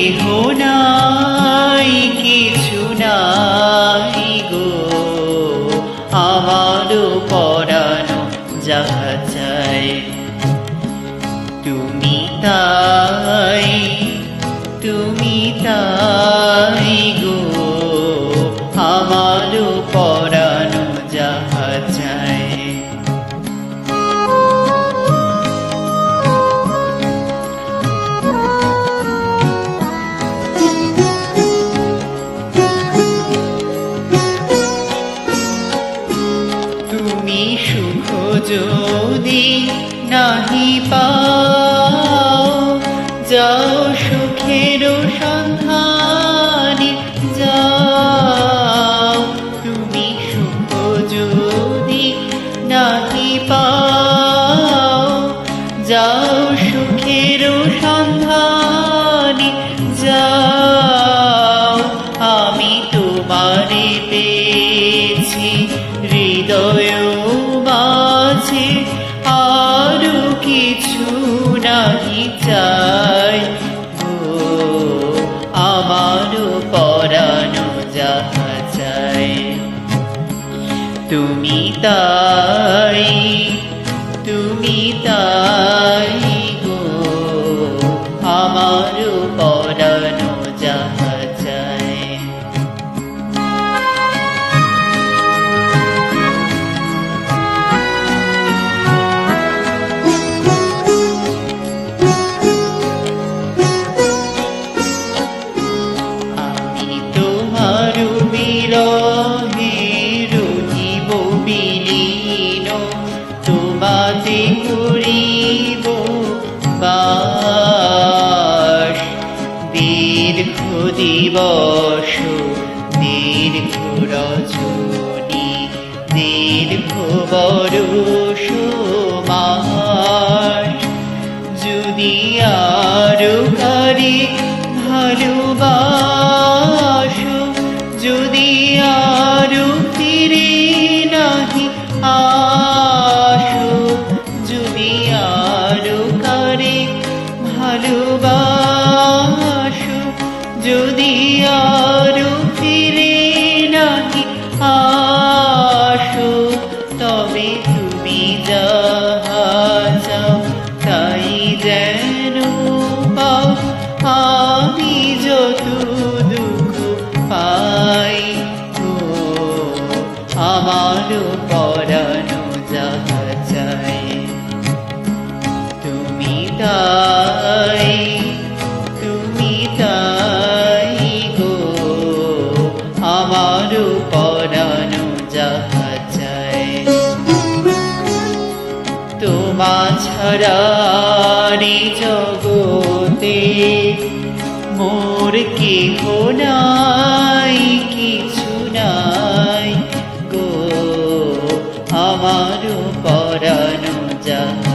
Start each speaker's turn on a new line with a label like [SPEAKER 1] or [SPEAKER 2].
[SPEAKER 1] কেহ নাই কিছু নাই গো, আমারও পরানো যাহা চায় তুমি তাই, তুমি তাই গো, আমারও পরানো যাহা চায়। তুমি সুখ যদি নাহি পাও, যাও সুখের সন্ধানে যাও। তুমি সুখ যদি নাহি পাও, যাও সুখের সন্ধানে যাও। আমি তোমারে পেয়েছি হৃদয় মাঝে, আরো কিছু নাহি চাই গো, আমারও পরানো যাহা চাই তুমি তাই, তুমি তাই গো, আমারও পরানো যাহা চাই। বিরহে রহিব বিলীন, তোমাতে করিব বাস। দীর্ঘ দিবস দীর্ঘ রজনী, দীর্ঘ বরষ মাস, যদি আরো কারি ভালোবাসো, যদি আরো ফিরে নাহি আসো, যদি আরো কারে ভালোবাসো, যদি আরো ফিরে নাহি আসো, তবে তুমি যাহা চাও তাই যেন পাও। আমি যত দুঃখ পাই গো, আমারও পরানো যাহা চাই তুমি তাই, তুমি তাই গো, আমারও পরানো যাহা চাই। তোমা ছাড়া রে জগতে মোর কেহ নাই কিছু নাই গো, আমারও পরানো যাহা